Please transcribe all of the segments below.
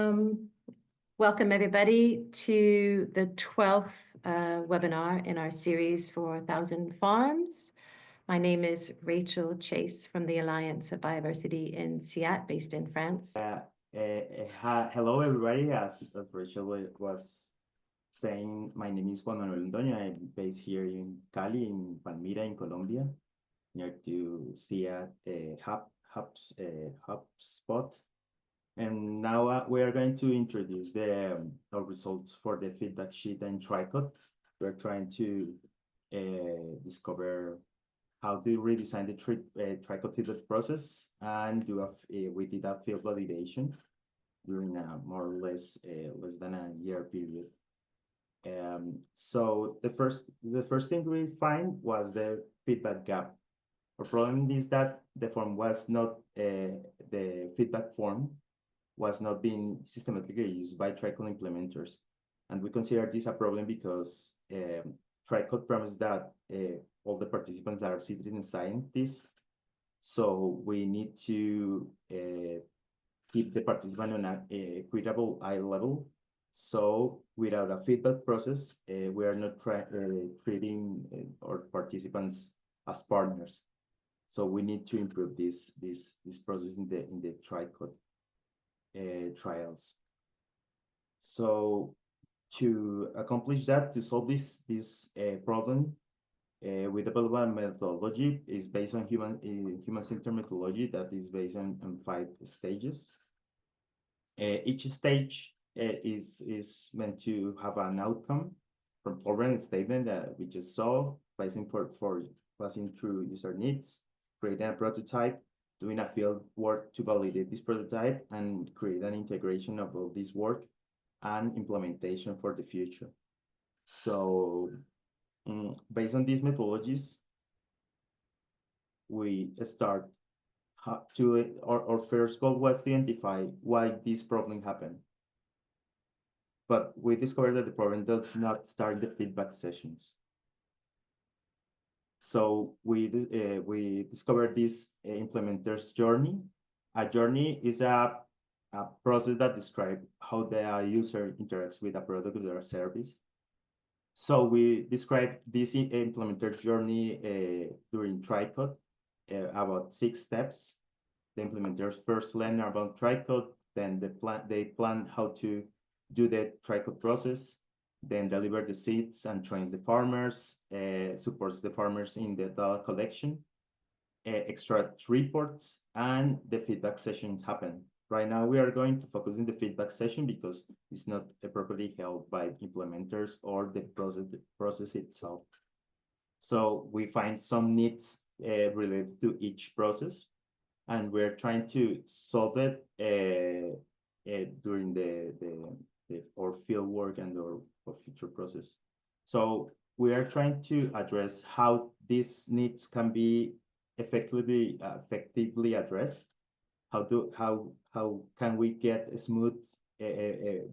Um, Welcome everybody to the 12th webinar in our series for 1,000 Farms. My name is Rachel Chase from the Alliance of Bioversity in CIAT, based in France. Hello, everybody. As Rachel was saying, my name is Juan Manuel Londoño. I'm based here in Cali, in Palmira, in Colombia, near to CIAT hub spot. And now we are going to introduce our results for the feedback sheet and tricot. We're trying to discover how to redesign the tricot feedback process and we did a field validation during a more or less less than a year period. So the first thing we find was the feedback gap. Our problem is that the form was not the feedback form was not being systematically used by tricot implementers. And we consider this a problem because tricot promised that all the participants are citizen scientists. So we need to keep the participant on an equitable eye level. So without a feedback process, we are not treating our participants as partners. So we need to improve this process in the tricot trials. So to accomplish that, to solve this problem, we developed a methodology is based on human-centered methodology that is based on 5 stages. Each stage is meant to have an outcome from problem statement that we just saw, passing through user needs, creating a prototype, doing a field work to validate this prototype, and create an integration of all this work and implementation for the future. So based on these methodologies, we start our first goal was to identify why this problem happened. But we discovered that the problem does not start the feedback sessions. So we discovered this implementer's journey. A journey is a process that describes how the user interacts with a product or a service. So we described this implementer journey during tricot, about 6 steps. The implementers first learn about tricot, then they plan how to do the tricot process, then deliver the seeds and trains the farmers, supports the farmers in the data collection, extract reports, and the feedback sessions happen. Right now, we are going to focus on the feedback session because it's not properly held by implementers or the process itself. So we find some needs related to each process, and we're trying to solve it during our field work and our future process. So we are trying to address how these needs can be effectively addressed. How can we get a smooth,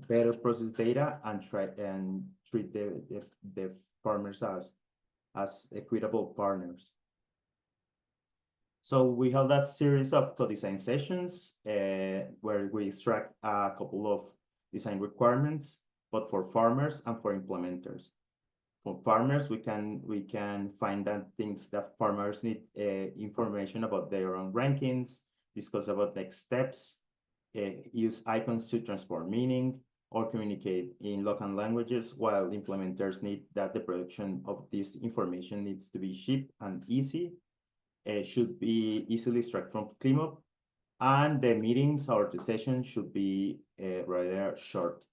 better process data and treat the farmers as equitable partners. So we held a series of co-design sessions where we extract a couple of design requirements, both for farmers and for implementers. For farmers, we can find that things that farmers need information about their own rankings, discuss about next steps, use icons to transform meaning, or communicate in local languages, while implementers need that the production of this information needs to be cheap and easy. Should be easily extracted from CleanUp, and the meetings or the sessions should be rather short.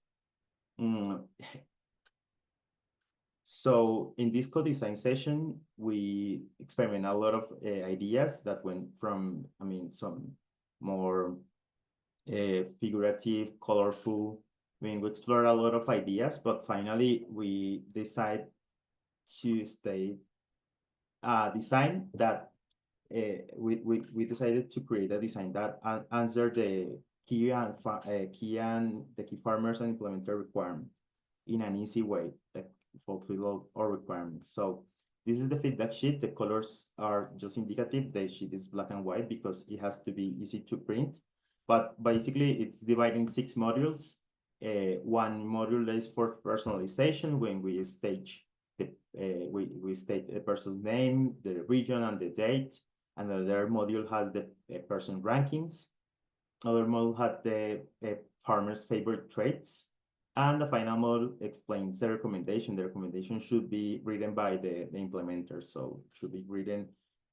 So in this co-design session, we experiment a lot of ideas that went from, some more figurative, colorful. We explore a lot of ideas, but finally we decide to state a design that we decided to create a design that answer the key farmers and implementer requirements in an easy way that fulfill our requirements. So this is the feedback sheet. The colors are just indicative. The sheet is black and white because it has to be easy to print. but basically it's divided in 6 modules. One module is for personalization when we stage the we state a person's name, the region, and the date. Another module has the person rankings. Another module had the farmer's favorite traits. And the final module explains the recommendation. The recommendation should be written by the implementer, so it should be written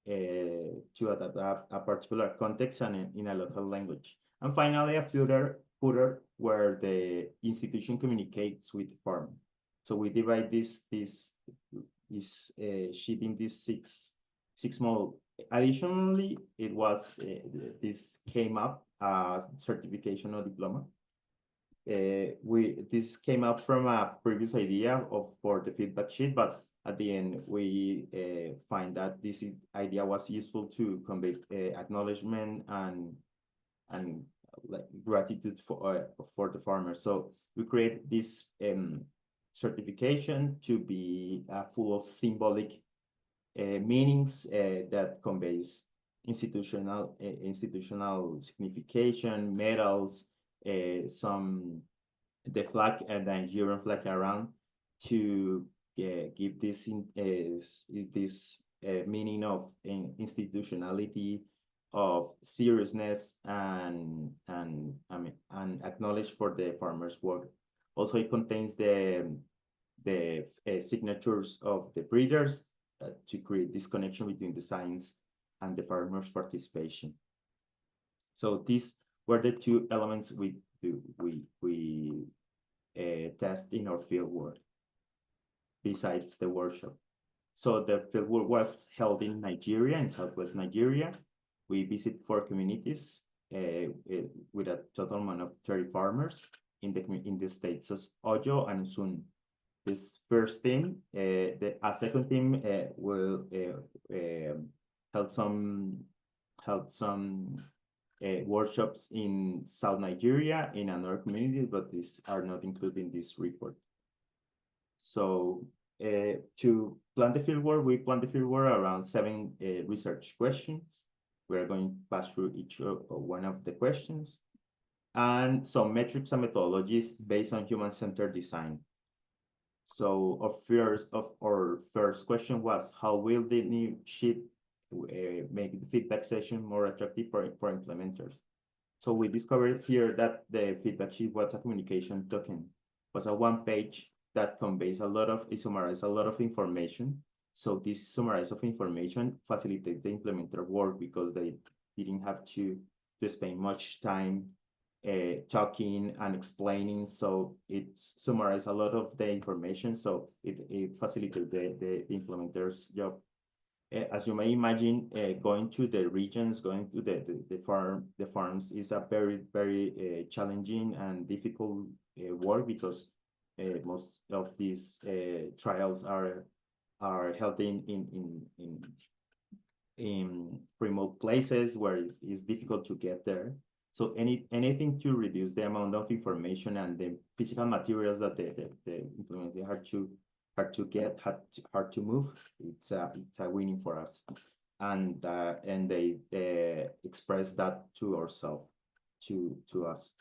to adapt a particular context and in a local language. And finally, a footer where the institution communicates with the farmer. So we divide this sheet in these six models. Additionally, it was this came up as certification or diploma. This came up from a previous idea for the feedback sheet, but at the end we find that this idea was useful to convey acknowledgement and like gratitude for the farmer. So we create this certification to be full of symbolic meanings that conveys institutional signification, medals, the flag and the Nigerian flag around to give this meaning of institutionality, of seriousness, and acknowledge for the farmer's work. Also, it contains the signatures of the breeders to create this connection between the science and the farmer's participation. So these were the two elements we test in our fieldwork, besides the workshop. So the fieldwork was held in Nigeria, in Southwest Nigeria. We visit 4 communities with a total amount of 30 farmers in the states of Oyo and Usun. This first team, a second team will held some workshops in South Nigeria in another community, but these are not included in this report. So to plan the fieldwork, we plan the fieldwork around 7 research questions. We are going to pass through each one of the questions, and some metrics and methodologies based on human-centered design. So our first question was, how will the new sheet make the feedback session more attractive for implementers? So we discovered here that the feedback sheet was a communication token, was a one-page that conveys it summarizes a lot of information. So this summarize of information facilitates the implementer work because they didn't have to spend much time talking and explaining. So it summarized a lot of the information. So it facilitated the implementer's job. As you may imagine, going to the regions, going to the farms is a very challenging and difficult work because most of these trials are held in remote places where it's difficult to get there. So anything to reduce the amount of information and the physical materials that the implementer hard to move, it's a winning for us. And they express that to ourselves, to us.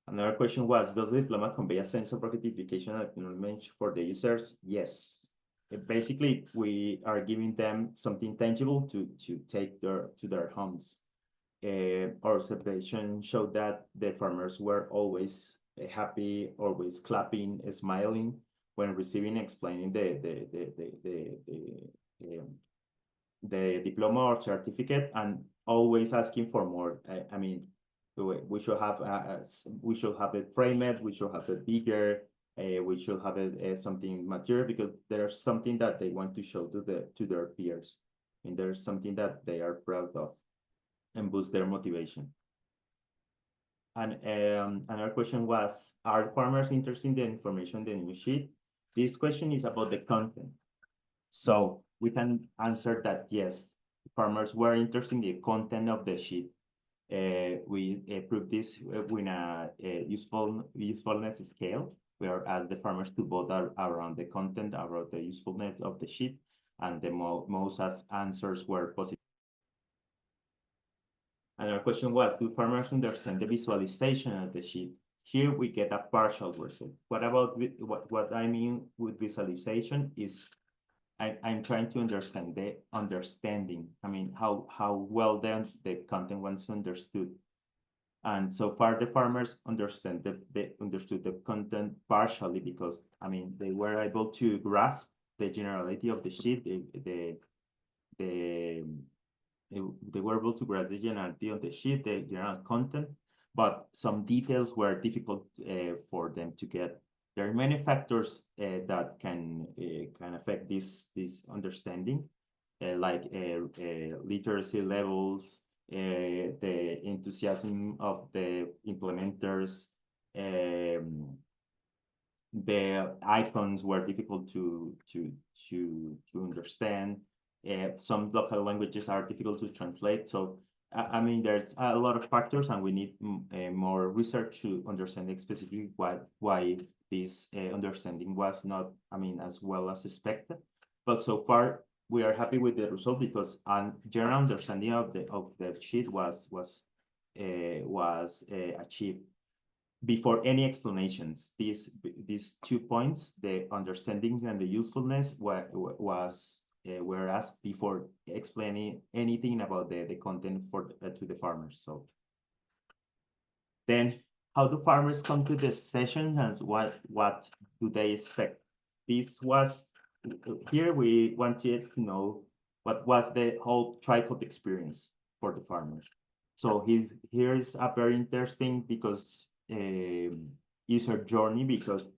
Another question was, does the diploma convey a sense of gratification and acknowledgement for the users? Yes. Basically, we are giving them something tangible to take to their homes. Our observation showed that the farmers were always happy, always clapping, smiling when receiving and explaining the diploma or certificate, and always asking for more. I mean, we should have it framed, we should have it bigger, we should have it something material, because there's something that they want to show to their peers, and there's something that they are proud of and boost their motivation. And another question was, are farmers interested in the information in the new sheet? This question is about the content. So we can answer that yes, farmers were interested in the content of the sheet. We proved this with a usefulness scale, where asked the farmers to vote around the content, around the usefulness of the sheet, and the most answers were positive. And our question was, do farmers understand the visualization of the sheet? Here we get a partial result. What about what I mean with visualization is I'm trying to understand the understanding. I mean, how well then the content was understood. And so far, the farmers understood the content partially because, I mean, they were able to grasp the generality of the sheet, they were able to grasp the generality of the sheet, the general content, but some details were difficult for them to get. There are many factors that can affect this understanding, like literacy levels, the enthusiasm of the implementers, the icons were difficult to understand. Some local languages are difficult to translate. So I mean, there's a lot of factors, and we need more research to understand specifically why this understanding was not, I mean, as well as expected. But so far, we are happy with the result because a general understanding of the sheet was achieved. Before any explanations, these 2 points, the understanding and the usefulness, were asked before explaining anything about the content to the farmers. So then, how do farmers come to the session, and what do they expect? This was here we wanted to know what was the whole tricot experience for the farmers. So here's a very interesting because user journey, because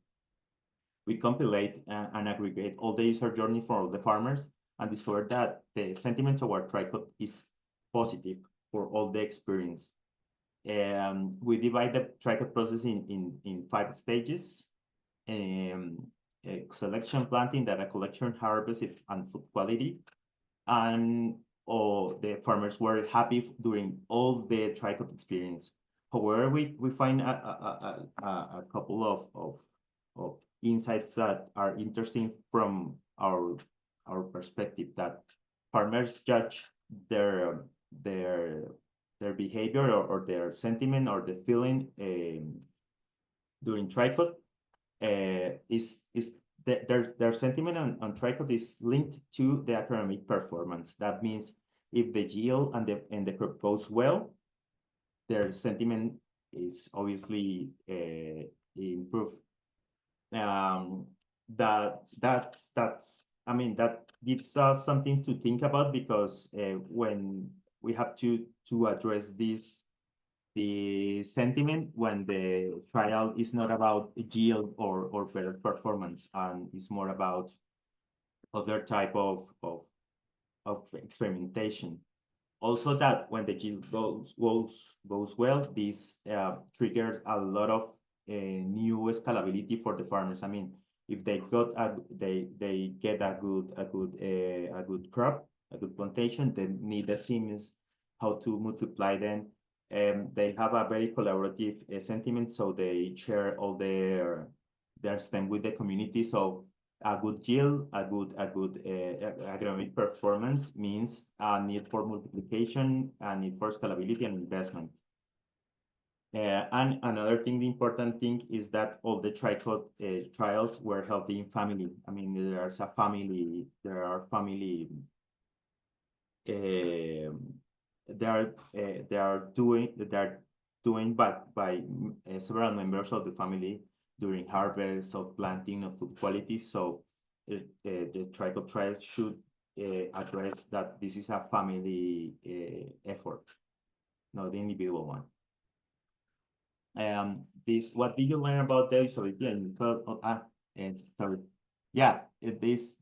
we compilate and aggregate all the user journey for all the farmers and discover that the sentiment toward tricot is positive for all the experience. We divide the tricot process in 5 stages. Selection, planting, data collection, harvest, and food quality. And the farmers were happy during all the tricot experience. However, we find a couple of insights that are interesting from our perspective, that farmers judge their behavior or their sentiment or the feeling during tricot is their sentiment on tricot is linked to the agronomic performance. That means if the yield and the crop goes well, their sentiment is obviously improved. That's I mean, that gives us something to think about, because when we have to address the sentiment when the trial is not about yield or better performance, and it's more about other type of experimentation. Also, that when the yield goes well, this triggers a lot of new scalability for the farmers. I mean, if they get a good crop, a good plantation, they need the seams how to multiply them. They have a very collaborative sentiment, so they share all their STEM with the community. So a good yield, a good agronomic performance means a need for multiplication, a need for scalability and investment. And another thing, the important thing is that all the tricot trials were held in family. I mean, there are family they are doing by several members of the family during harvest or planting of food quality. So the tricot trial should address that this is a family effort, not the individual one. What did you learn about the usability? And sorry, yeah, this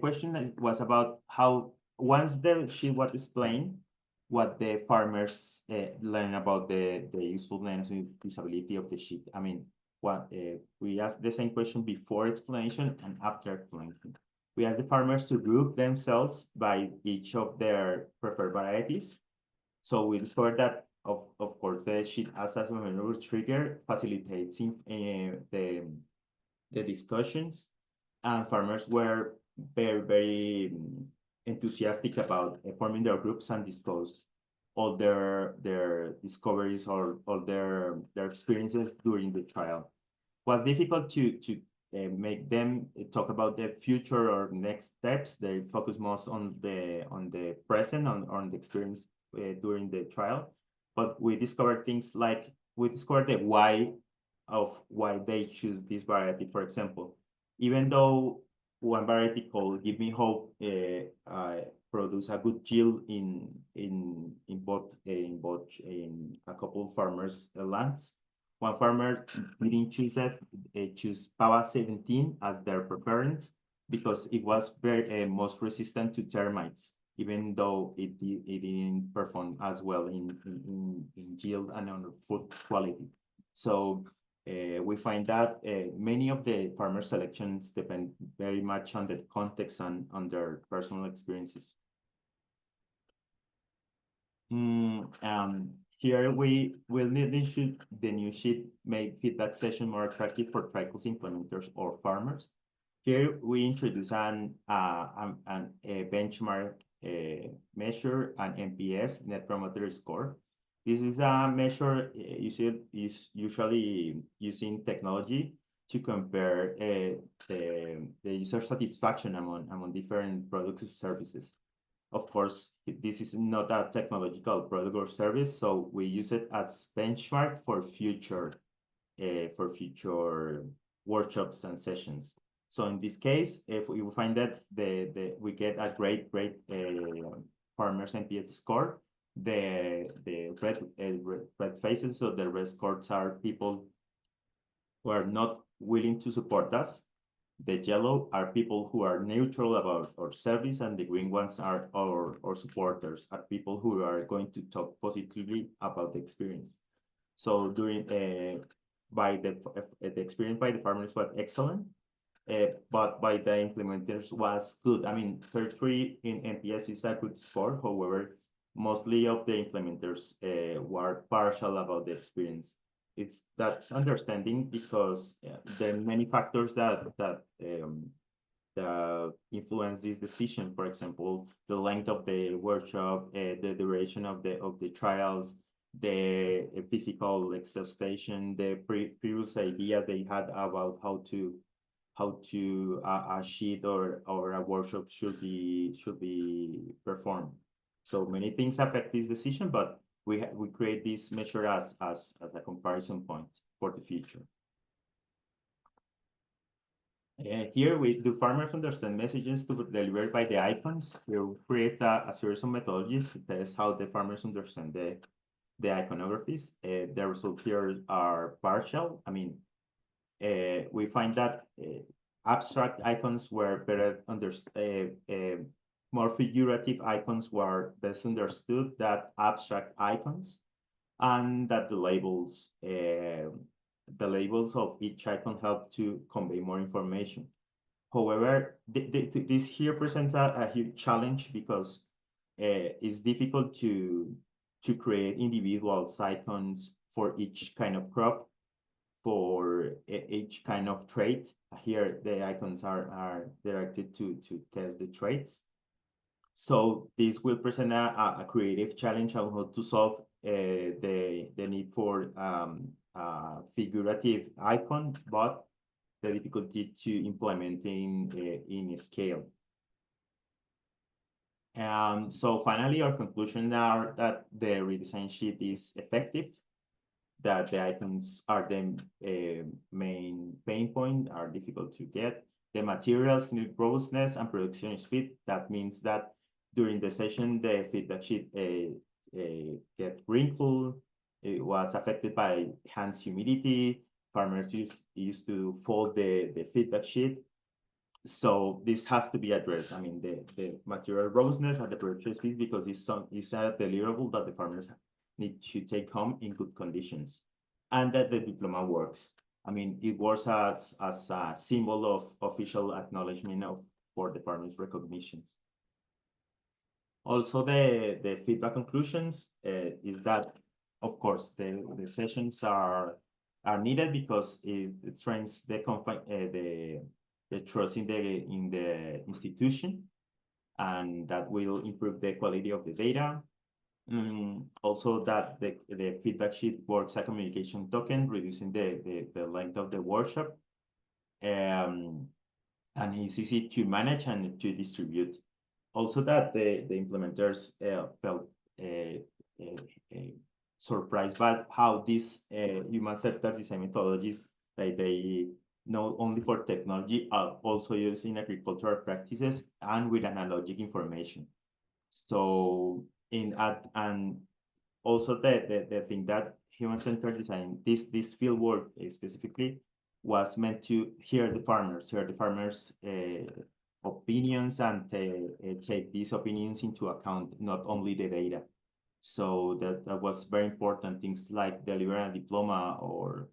question was about how once the sheet was explained, what the farmers learn about the usefulness and usability of the sheet. I mean, what we asked the same question before explanation and after explanation. We asked the farmers to group themselves by each of their preferred varieties. So we discovered that of course the sheet as a maneuver trigger facilitates the discussions, and farmers were very enthusiastic about forming their groups and discuss all their discoveries or all their experiences during the trial. Was difficult to make them talk about the future or next steps. They focus most on the present, on the experience during the trial. But we discovered things like we discovered the why of why they choose this variety. For example, even though one variety called "Give Me Hope" produce a good yield in a couple farmers' lands. One farmer didn't choose that, choose Pava 17 as their preference because it was very most resistant to termites, even though it didn't perform as well in yield and on food quality. So we find that many of the farmer selections depend very much on the context and on their personal experiences. Here we will need the new sheet made feedback session more attractive for tricots implementers or farmers. Here we introduce a benchmark measure, an NPS, Net Promoter Score. This is a measure usually using technology to compare the user satisfaction among different products or services. Of course, this is not a technological product or service, so we use it as benchmark for future workshops and sessions. So in this case, if we find that we get a great farmers NPS score, the red faces, so the red scores are people who are not willing to support us. The yellow are people who are neutral about our service, and the green ones are our supporters, are people who are going to talk positively about the experience. So during the experience by the farmers was excellent, but by the implementers was good. I mean, 33 in NPS is a good score. However, mostly of the implementers were partial about the experience. That's understanding because there are many factors that influence this decision. For example, the length of the workshop, the duration of the trials, the physical exhaustion, the previous idea they had about how a sheet or a workshop should be performed. So many things affect this decision, but we create this measure as a comparison point for the future. Here do farmers understand messages to be delivered by the icons? We create a series of methodologies to test how the farmers understand the iconographies. The results here are partial. I mean, we find that abstract icons were better understood. More figurative icons were best understood than abstract icons, and that the labels of each icon help to convey more information. However, this here presents a huge challenge because it's difficult to create individual icons for each kind of crop, for each kind of trait. Here, the icons are directed to test the traits. So this will present a creative challenge on how to solve the need for figurative icon, but the difficulty to implement in scale. So finally, our conclusion are that the redesign sheet is effective, that the icons are the main pain point, are difficult to get. The materials need robustness and production speed. That means that during the session, the feedback sheet get wrinkled. It was affected by hands humidity. Farmers used to fold the feedback sheet. So this has to be addressed. I mean, the material robustness and the production speed, because it's a deliverable that the farmers need to take home in good conditions, and that the diploma works. I mean, it works as a symbol of official acknowledgement for the farmers' recognitions. Also, the feedback conclusions is that, of course, the sessions are needed because it strengthens the trust in the institution, and that will improve the quality of the data. Also that the feedback sheet works a communication token, reducing the length of the workshop. And it's easy to manage and to distribute. Also that the implementers felt surprised by how these human-centered design methodologies that they not only for technology are also used in agricultural practices and with analogic information. So and also the thing that human-centered design, this field work specifically was meant to hear the farmers opinions and take these opinions into account, not only the data. So that was very important. Things like delivering a diploma or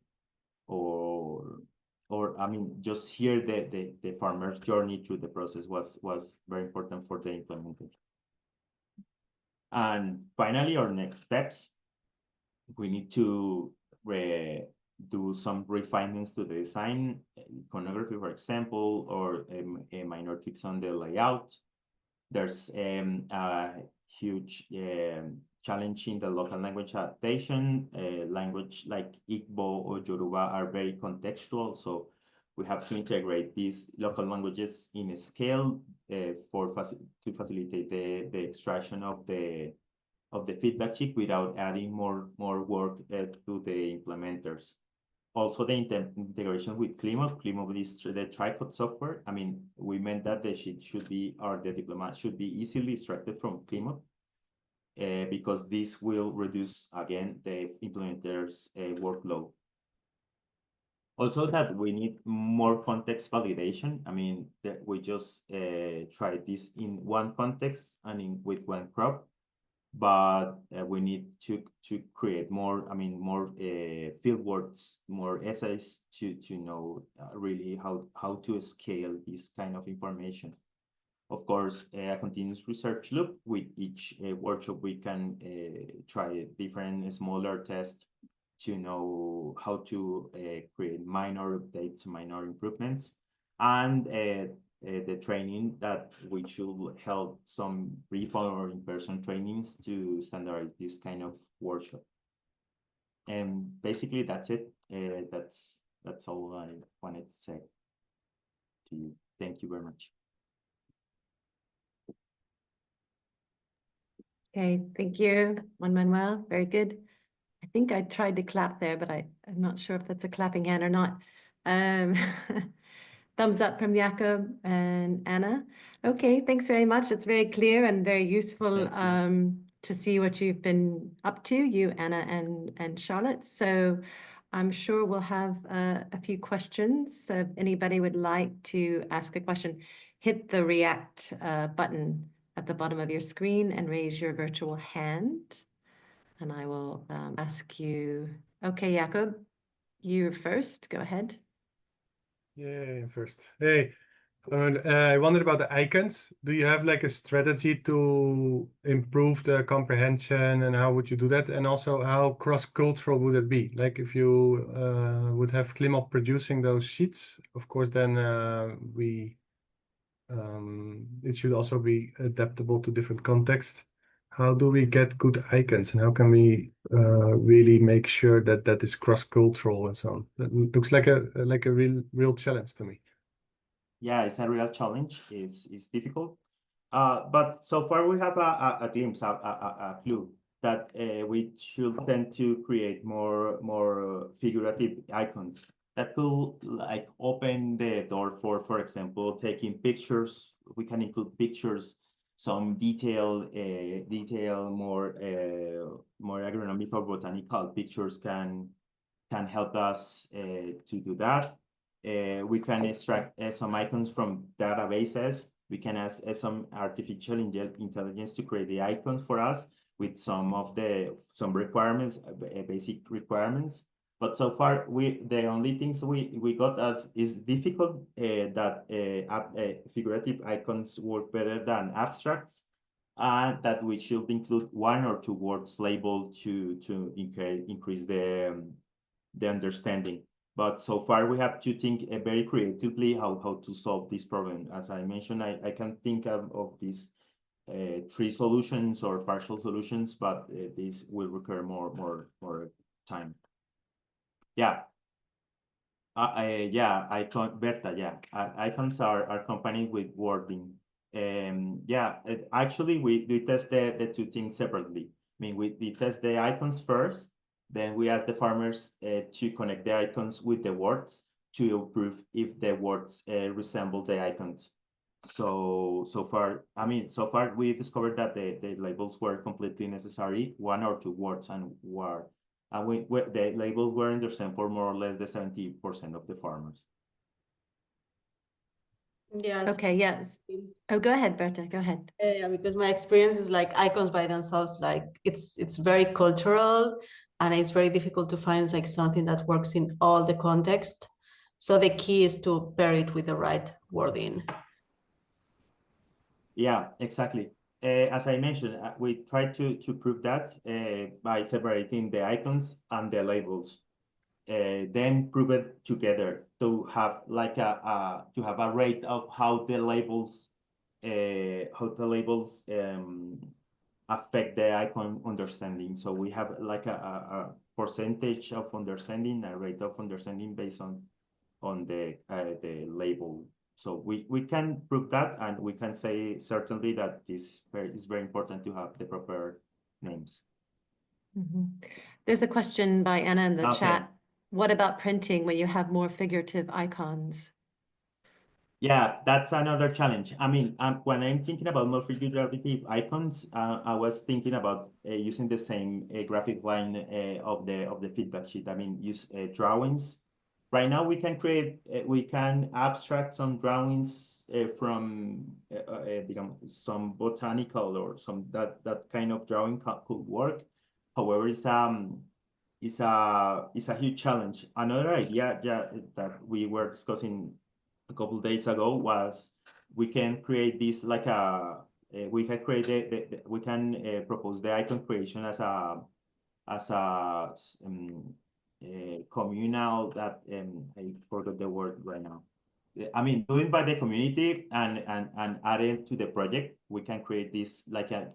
I mean, just hear the farmer's journey through the process was very important for the implementation. And finally, our next steps, we need to do some refinements to the design, iconography, for example, or a minor tweaks on the layout. There's a huge challenge in the local language adaptation. Language like Igbo or Yoruba are very contextual, so we have to integrate these local languages in a scale to facilitate the extraction of the feedback sheet without adding more work to the implementers. Also, the integration with Climo. Climo is the tricot software. I mean, we meant that the sheet should be, or the diploma should be easily extracted from Climo because this will reduce, again, the implementer's workload. Also that we need more context validation. I mean, that we just tried this in one context and with one crop, but we need to create more, I mean, more field works, more essays to know really how to scale this kind of information. Of course, a continuous research loop. With each workshop, we can try different smaller tests to know how to create minor updates, minor improvements, and the training that we should help some brief or in-person trainings to standardize this kind of workshop. And basically, that's it. That's all I wanted to say to you. Thank you very much. Okay, thank you, Juan Manuel. Very good. I think I tried to clap there, but I'm not sure if that's a clapping hand or not. Thumbs up from Jakob and Anna. Okay, thanks very much. It's very clear and very useful to see what you've been up to, you, Anna and Charlotte. So I'm sure we'll have a few questions. So if anybody would like to ask a question, hit the React button at the bottom of your screen and raise your virtual hand. And I will ask you. Okay, Jakob, you're first. Go ahead. Yeah, first. Hey, I wondered about the icons. Do you have like a strategy to improve the comprehension, and how would you do that? And also, how cross-cultural would it be? Like if you would have Climop producing those sheets, of course, then it should also be adaptable to different contexts. How do we get good icons, and how can we really make sure that that is cross-cultural and so on? That looks like a real challenge to me. Yeah, it's a real challenge. It's difficult, but so far we have a glimpse, a clue that we should tend to create more figurative icons that could like open the door for example, taking pictures. We can include pictures, some detail, more agronomic or botanical pictures can help us to do that. We can extract some icons from databases. We can ask some artificial intelligence to create the icons for us with some requirements, basic requirements. But so far, the only things we got as is difficult that figurative icons work better than abstracts, and that we should include one or two words labeled to increase the understanding. But so far, we have to think very creatively how to solve this problem. As I mentioned, I can think of this 3 solutions or partial solutions, but this will require more time. Yeah. Berta, yeah. Icons are accompanied with wording. Actually, we test the 2 things separately. I mean, we test the icons first, then we ask the farmers to connect the icons with the words to prove if the words resemble the icons. So far we discovered that the labels were completely necessary, 1 or 2 words and word. And the labels were understood for more or less the 70% of the farmers. Yes. Okay, yes. Oh, go ahead, Berta, go ahead. Yeah, because my experience is like icons by themselves, like it's very cultural and it's very difficult to find like something that works in all the context. So the key is to pair it with the right wording. Yeah, exactly. As I mentioned, we try to prove that by separating the icons and the labels. Then prove it together to have like a rate of how the labels affect the icon understanding. So we have like a percentage of understanding, a rate of understanding based on the label. So we can prove that, and we can say certainly that this is very important to have the proper names. There's a question by Anna in the Okay. chat. What about printing when you have more figurative icons? Yeah, that's another challenge. I mean, when I'm thinking about more figurative icons, I was thinking about using the same graphic line of the feedback sheet. I mean, use drawings. Right now, we can abstract some drawings from some botanical or some that kind of drawing could work. However, it's a huge challenge. Another idea that we were discussing a couple days ago was we can create this like we can create we can propose the icon creation as a communal that I forgot the word right now. I mean, doing by the community and add it to the project, we can create this like a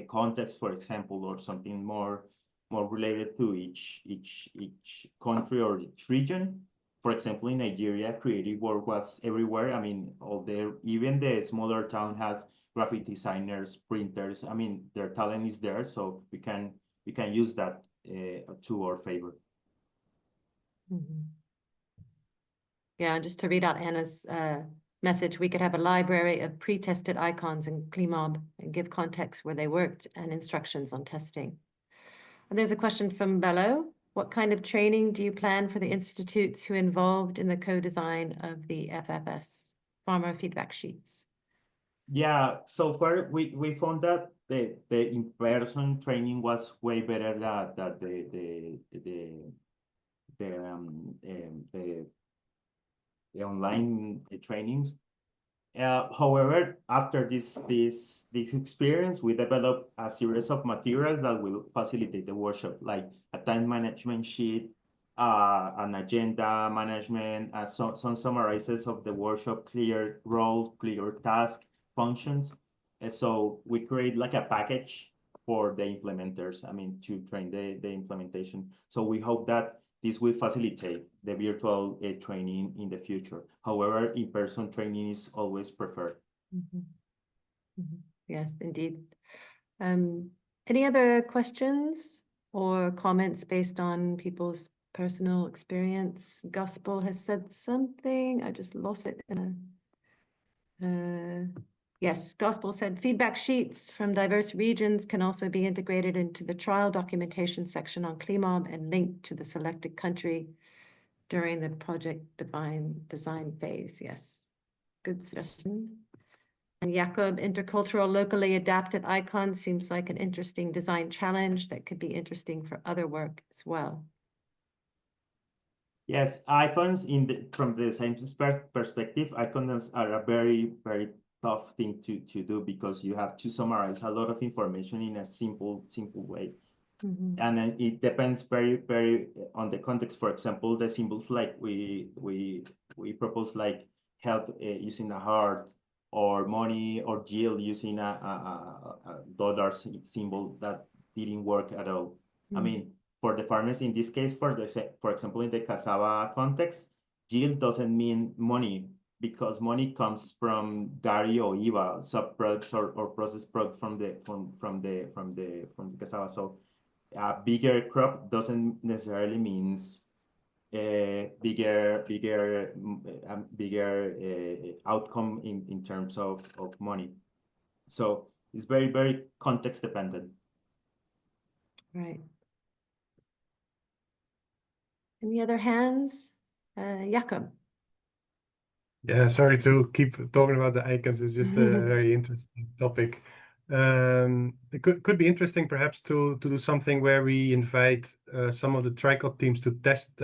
context, for example, or something more related to each country or each region. For example, in Nigeria, creative work was everywhere. I mean, even the smaller town has graphic designers, printers. I mean, their talent is there, so we can use that to our favor. Yeah, just to read out Anna's message, we could have a library of pre-tested icons in CliMob and give context where they worked and instructions on testing. And there's a question from Bello. What kind of training do you plan for the institutes who involved in the co-design of the FFS, Farmer Feedback Sheets? Yeah, so far we found that the in-person training was way better than the online trainings. However, after this experience, we developed a series of materials that will facilitate the workshop, like a time management sheet, an agenda management, some summarizes of the workshop, clear roles, clear task functions. And so we create like a package for the implementers, I mean, to train the implementation. So we hope that this will facilitate the virtual training in the future. However, in-person training is always preferred. Yes, indeed. Any other questions or comments based on people's personal experience? Gospel has said something. I just lost it in a... Yes, Gospel said feedback sheets from diverse regions can also be integrated into the trial documentation section on CliMob and linked to the selected country during the project design phase. Yes, good suggestion. And Jakob, intercultural locally adapted icons seems like an interesting design challenge that could be interesting for other work as well. Yes, icons from the design perspective, icons are a very tough thing to do because you have to summarize a lot of information in a simple way. And then it depends very on the context. For example, the symbols like we propose like health using a heart, or money or yield using a dollar symbol that didn't work at all. I mean, for the farmers in this case, for example, in the cassava context, yield doesn't mean money, because money comes from dairy or IVA subproducts or processed product from the cassava. So a bigger crop doesn't necessarily means bigger outcome in terms of money. So it's very, very context dependent. Right. Any other hands? Jakob. Yeah, sorry to keep talking about the icons. It's just a very interesting topic. It could be interesting perhaps to do something where we invite some of the tricot teams to test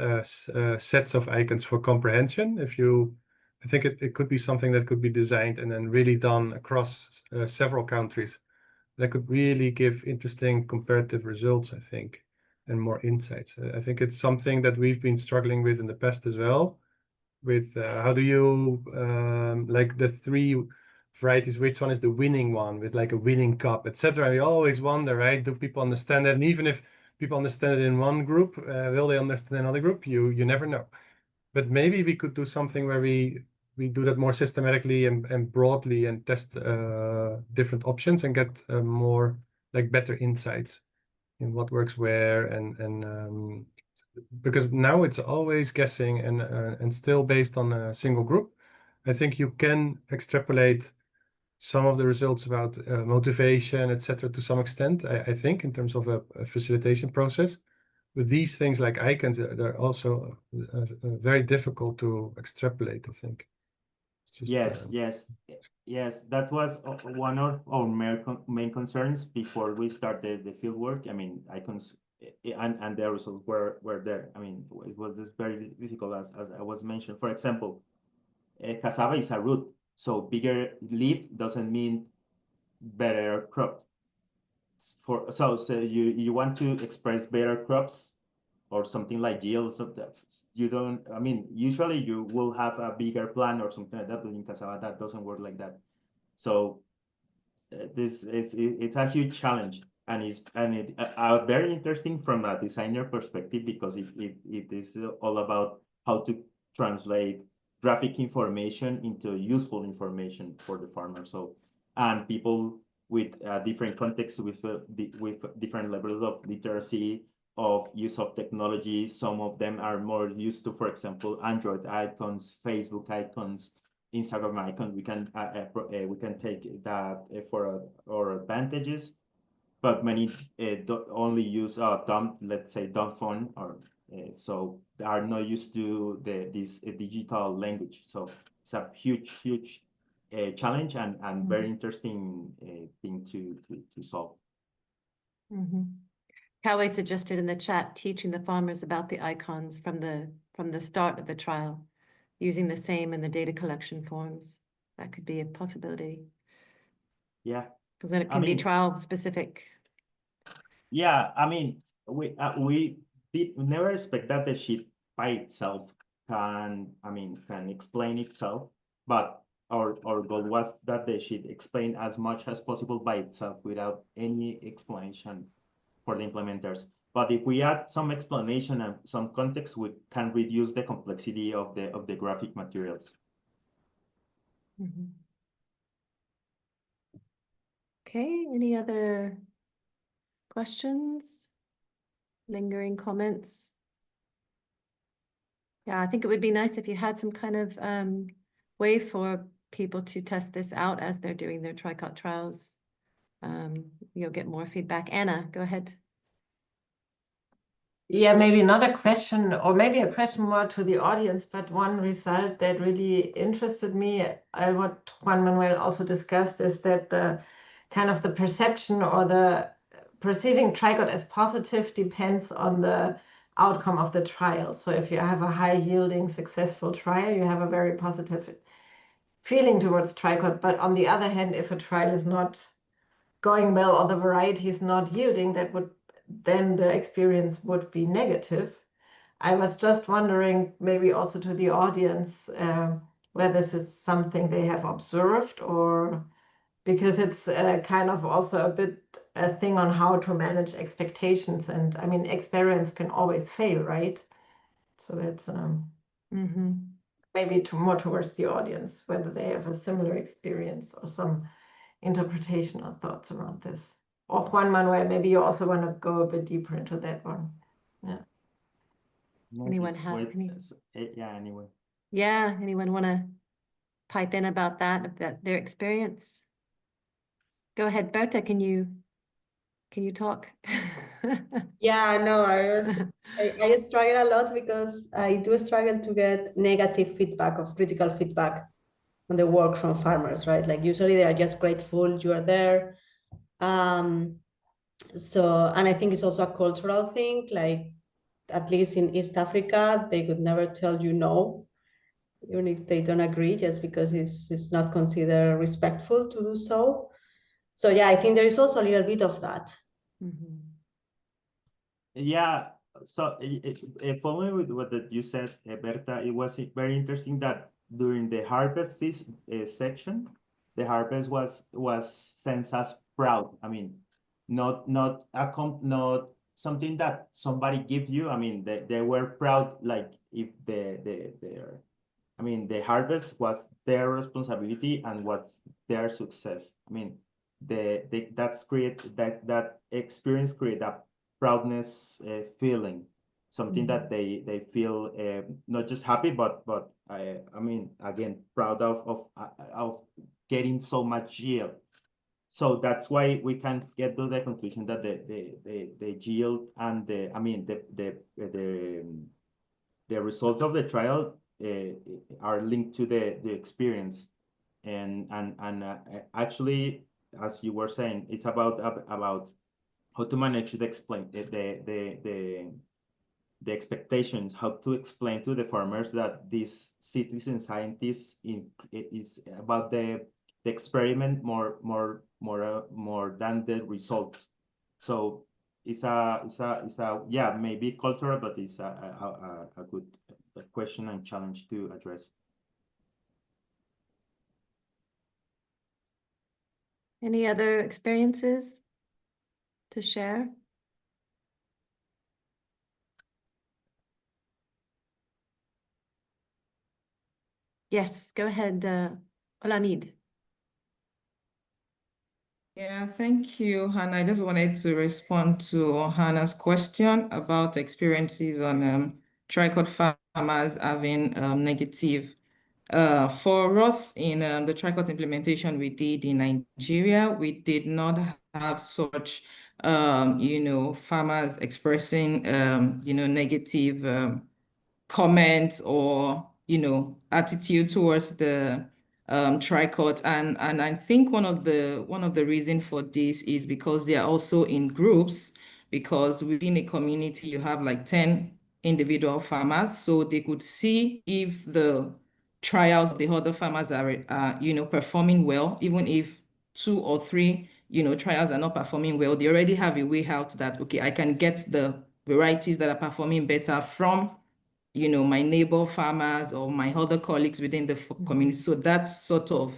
sets of icons for comprehension. I think it could be something that could be designed and then really done across several countries. That could really give interesting comparative results, I think, and more insights. I think it's something that we've been struggling with in the past as well, with how do you like the 3 varieties, which one is the winning one with like a winning cup, etc. We always wonder, right? Do people understand that? And even if people understand it in one group, will they understand another group? You never know. But maybe we could do something where we do that more systematically and broadly and test different options and get more like better insights in what works where, and because now it's always guessing and still based on a single group. I think you can extrapolate some of the results about motivation, etc., to some extent, I think, in terms of a facilitation process. With these things like icons, they're also very difficult to extrapolate, I think. It's just, Yes, that was one of our main concerns before we started the fieldwork. I mean, icons and the results were there. I mean, it was just very difficult, as I was mentioned. For example, cassava is a root, so bigger leaf doesn't mean better crop. So you want to express better crops or something like yields of that. You don't, I mean, usually you will have a bigger plant or something like that, but in cassava that doesn't work like that. So it's a huge challenge, and it's very interesting from a designer perspective, because it is all about how to translate graphic information into useful information for the farmer. So, and people with different contexts, with different levels of literacy, of use of technology. Some of them are more used to, for example, Android icons, Facebook icons, Instagram icon. We can take that for our advantages, but many only use let's say dumb phone, or so they are not used to this digital language. So it's a huge challenge and very interesting thing to solve. Kawe suggested in the chat teaching the farmers about the icons from the start of the trial, using the same in the data collection forms. That could be a possibility. Yeah, because then it can be trial specific. Yeah, I mean, we never expect that the sheet by itself can explain itself, but our goal was that the sheet explain as much as possible by itself without any explanation for the implementers. But if we add some explanation and some context, we can reduce the complexity of the graphic materials. Okay, any other questions? Lingering comments? Yeah, I think it would be nice if you had some kind of way for people to test this out as they're doing their tricot trials. You'll get more feedback. Anna, go ahead. Yeah, maybe not a question, or maybe a question more to the audience, but one result that really interested me, what Juan Manuel also discussed, is that the kind of the perception or the perceiving tricot as positive depends on the outcome of the trial. So if you have a high yielding successful trial, you have a very positive feeling towards tricot. But on the other hand, if a trial is not going well or the variety is not yielding, then the experience would be negative. I was just wondering, maybe also to the audience, whether this is something they have observed, or because it's kind of also a bit a thing on how to manage expectations. And I mean, experience can always fail, right? So that's maybe more towards the audience, whether they have a similar experience or some interpretation or thoughts around this. Or Juan Manuel, maybe you also want to go a bit deeper into that one. Yeah. No, Anyone just have wait, any? yeah, anyway. Yeah, anyone want to pipe in about that, their experience? Go ahead, Berta, can you talk? Yeah, no, I struggle a lot because I do struggle to get negative feedback or critical feedback on the work from farmers, right? Like usually they are just grateful you are there. So, and I think it's also a cultural thing, like at least in East Africa, they would never tell you no, even if they don't agree, just because it's not considered respectful to do so. So yeah, I think there is also a little bit of that. Yeah, so following with what that you said, Berta, it was very interesting that during the harvest section, the harvest was sensed as proud. I mean, not something that somebody give you. I mean, they were proud, like if I mean, the harvest was their responsibility and was their success. I mean, that experience create a proudness feeling, something that they feel not just happy, but I mean, again, proud of getting so much yield. So that's why we can get to the conclusion that the yield and the results of the trial are linked to the experience, and actually, as you were saying, it's about how to manage the expectations, how to explain to the farmers that these citizen scientists is about the experiment more than the results. So it's a yeah, maybe cultural, but it's a good question and challenge to address. Any other experiences to share? Yes, go ahead, Olamide. Yeah, thank you, Hannah. I just wanted to respond to Hannah's question about experiences on tricot farmers having negative. For us in the tricot implementation we did in Nigeria, we did not have such, farmers expressing, negative comments or, attitude towards the tricot. And I think one of the reasons for this is because they are also in groups, because within a community you have like 10 individual farmers, so they could see if the trials of the other farmers are performing well. Even if 2 or 3 trials are not performing well, they already have a way out that, okay, I can get the varieties that are performing better from my neighbor farmers or my other colleagues within the community. So that sort of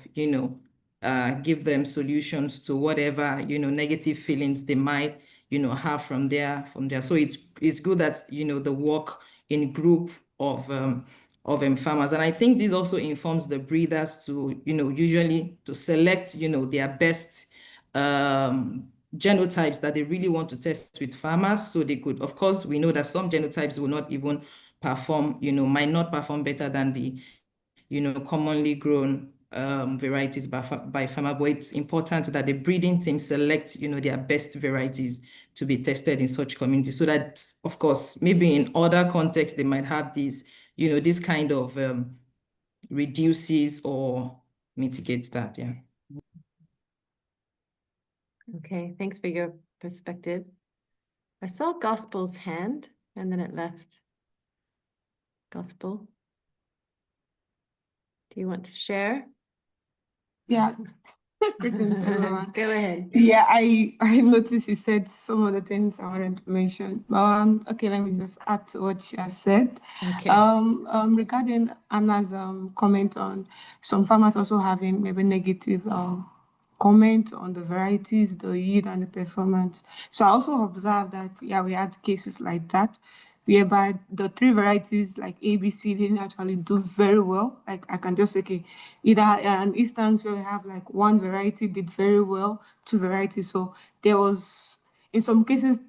give them solutions to whatever negative feelings they might have from there. So it's good that the work in group of farmers. And I think this also informs the breeders to usually to select their best genotypes that they really want to test with farmers. So they could, of course, we know that some genotypes will not even perform, might not perform better than the commonly grown varieties by farmer, but it's important that the breeding team select their best varieties to be tested in such communities, so that, of course, maybe in other contexts they might have these this kind of reduces or mitigates that. Yeah. Okay, thanks for your perspective. I saw Gospel's hand and then it left. Gospel, do you want to share? Yeah, Greetings, everyone. Go ahead. Yeah, I noticed you said some of the things I wanted to mention. Okay, let me just add to what she has said. Okay. Regarding Anna's comment on some farmers also having maybe negative comment on the varieties, the yield, and the performance. So I also observed that, yeah, we had cases like that, whereby the 3 varieties like A, B, C didn't actually do very well. Like I can just say, okay, either an instance where we have like 1 variety did very well, 2 varieties. So there was, in some cases,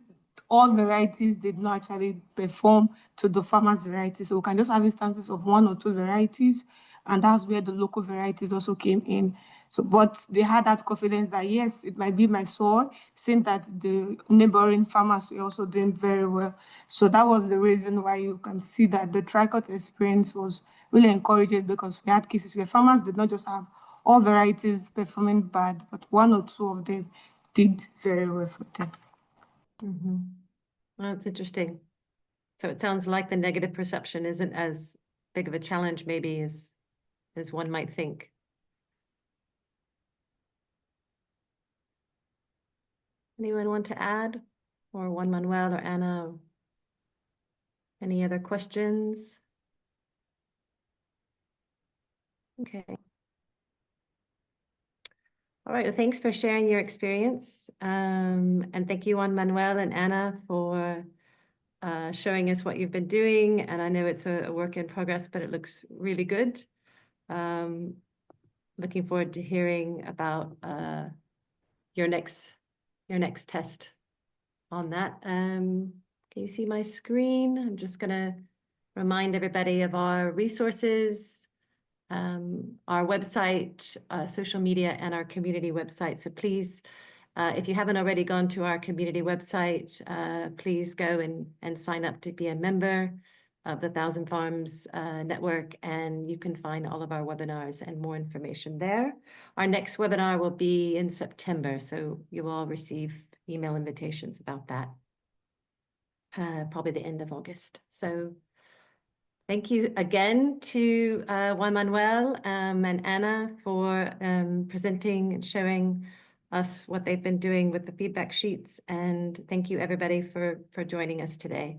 all varieties did not actually perform to the farmer's variety. So we can just have instances of 1 or 2 varieties, and that's where the local varieties also came in. So, but they had that confidence that yes, it might be my soil, seeing that the neighboring farmers were also doing very well. So that was the reason why you can see that the tricot experience was really encouraging, because we had cases where farmers did not just have all varieties performing bad, but 1 or 2 of them did very well for them. Well, that's interesting. So it sounds like the negative perception isn't as big of a challenge maybe as one might think. Anyone want to add? Or Juan Manuel or Anna? Any other questions? Okay. All right, well, thanks for sharing your experience. And thank you, Juan Manuel and Anna, for showing us what you've been doing. And I know it's a work in progress, but it looks really good. Looking forward to hearing about your next test on that. Can you see my screen? I'm just gonna remind everybody of our resources, our website, social media, and our community website. So please, if you haven't already gone to our community website, please go and sign up to be a member of the 1000 Farms network, and you can find all of our webinars and more information there. Our next webinar will be in September, so you will all receive email invitations about that, probably the end of August. So thank you again to Juan Manuel and Anna for presenting and showing us what they've been doing with the feedback sheets. And thank you everybody for joining us today.